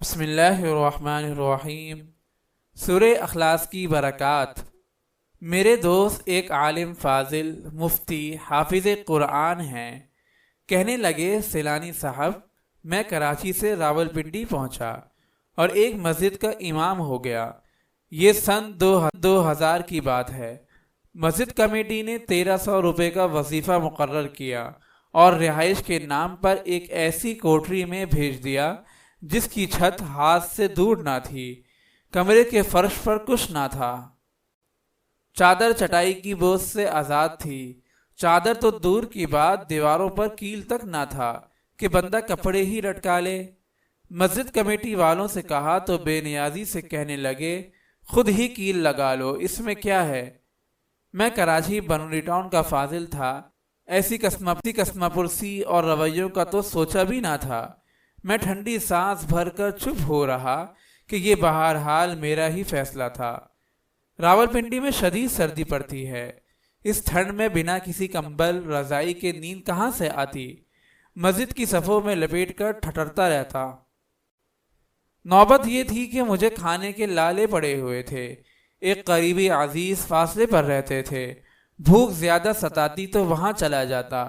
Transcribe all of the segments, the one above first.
بسم اللہ الرحمن الرحیم۔ سورہ اخلاص کی برکات۔ میرے دوست ایک عالم فاضل مفتی حافظ قرآن ہیں۔ کہنے لگے سیلانی صاحب، میں کراچی سے راولپنڈی پہنچا اور ایک مسجد کا امام ہو گیا۔ یہ سن 2000 کی بات ہے۔ مسجد کمیٹی نے 1300 روپے کا وظیفہ مقرر کیا اور رہائش کے نام پر ایک ایسی کوٹری میں بھیج دیا جس کی چھت ہاتھ سے دور نہ تھی، کمرے کے فرش پر کچھ نہ تھا، چادر چٹائی کی بوجھ سے آزاد تھی۔ چادر تو دور کی بات، دیواروں پر کیل تک نہ تھا کہ بندہ کپڑے ہی لٹکا لے۔ مسجد کمیٹی والوں سے کہا تو بے نیازی سے کہنے لگے، خود ہی کیل لگا لو، اس میں کیا ہے۔ میں کراچی بنوری ٹاؤن کا فاضل تھا، ایسی قسمہ پرسی اور رویوں کا تو سوچا بھی نہ تھا۔ میں ٹھنڈی سانس بھر کر چپ ہو رہا کہ یہ بہرحال میرا ہی فیصلہ تھا۔ راولپنڈی میں شدید سردی پڑتی ہے، اس ٹھنڈ میں بنا کسی کمبل رضائی کے نیند کہاں سے آتی۔ مسجد کی صفوں میں لپیٹ کر ٹھٹرتا رہتا۔ نوبت یہ تھی کہ مجھے کھانے کے لالے پڑے ہوئے تھے۔ ایک قریبی عزیز فاصلے پر رہتے تھے، بھوک زیادہ ستاتی تو وہاں چلا جاتا۔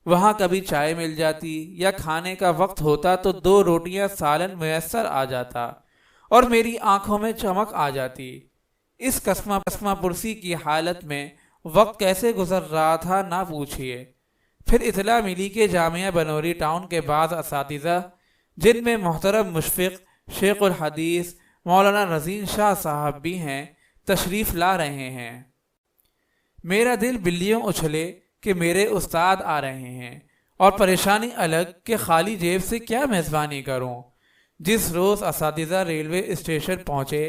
وہاں کبھی چائے مل جاتی یا کھانے کا وقت ہوتا تو 2 روٹیاں سالن میسر آ جاتا اور میری آنکھوں میں چمک آ جاتی۔ اس قسمہ پرسی کی حالت میں وقت کیسے گزر رہا تھا نہ پوچھئے۔ پھر اطلاع ملی کہ جامعہ بنوری ٹاؤن کے بعض اساتذہ، جن میں محترم مشفق شیخ الحدیث مولانا رضین شاہ صاحب بھی ہیں، تشریف لا رہے ہیں۔ میرا دل بلیوں اچھلے کہ میرے استاد آ رہے ہیں، اور پریشانی الگ کہ خالی جیب سے کیا میزبانی کروں۔ جس روز اساتذہ ریلوے اسٹیشن پہنچے،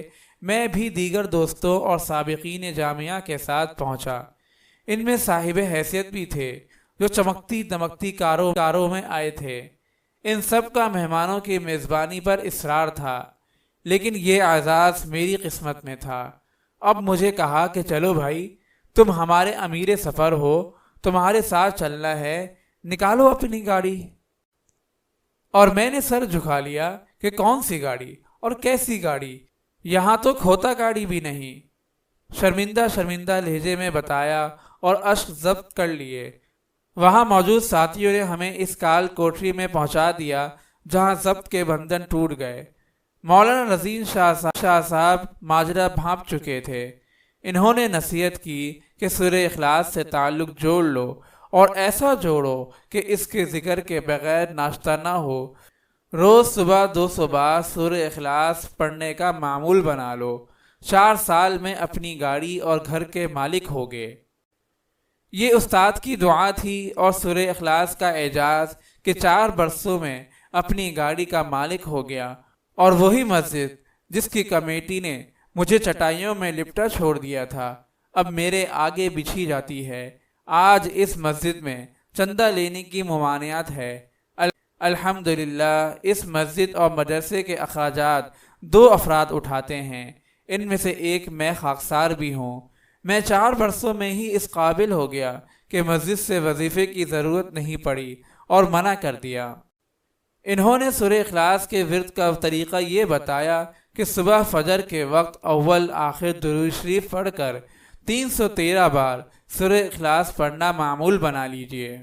میں بھی دیگر دوستوں اور سابقین جامعہ کے ساتھ پہنچا۔ ان میں صاحب حیثیت بھی تھے جو چمکتی دمکتی کاروں میں آئے تھے۔ ان سب کا مہمانوں کی میزبانی پر اصرار تھا، لیکن یہ اعزاز میری قسمت میں تھا۔ اب مجھے کہا کہ چلو بھائی، تم ہمارے امیر سفر ہو، تمہارے ساتھ چلنا ہے، نکالو اپنی گاڑی۔ اور میں نے سر جھکا لیا کہ کون سی گاڑی اور کیسی گاڑی، یہاں تو کھوتا گاڑی بھی نہیں۔ شرمندہ لہجے میں بتایا اور اشک ضبط کر لیے۔ وہاں موجود ساتھیوں نے ہمیں اس کال کوٹری میں پہنچا دیا جہاں ضبط کے بندھن ٹوٹ گئے۔ مولانا رضین شاہ صاحب ماجرا بھانپ چکے تھے۔ انہوں نے نصیحت کی کہ سورہ اخلاص سے تعلق جوڑ لو، اور ایسا جوڑو کہ اس کے ذکر کے بغیر ناشتہ نہ ہو۔ روز صبح 200 بار سورہ اخلاص پڑھنے کا معمول بنا لو، 4 سال میں اپنی گاڑی اور گھر کے مالک ہوگے۔ یہ استاد کی دعا تھی اور سورہ اخلاص کا اعجاز کہ 4 برسوں میں اپنی گاڑی کا مالک ہو گیا، اور وہی مسجد جس کی کمیٹی نے مجھے چٹائیوں میں لپٹا چھوڑ دیا تھا، اب میرے آگے بچھی جاتی ہے۔ آج اس مسجد میں چندہ لینے کی ممانعت ہے۔ الحمدللہ اس مسجد اور مدرسے کے اخراجات 2 افراد اٹھاتے ہیں، ان میں سے ایک میں خاکسار بھی ہوں۔ میں 4 برسوں میں ہی اس قابل ہو گیا کہ مسجد سے وظیفے کی ضرورت نہیں پڑی اور منع کر دیا۔ انہوں نے سورہ اخلاص کے ورد کا طریقہ یہ بتایا کہ صبح فجر کے وقت اول آخر درود شریف پڑھ کر 313 بار سورہ اخلاص پڑھنا معمول بنا لیجئے۔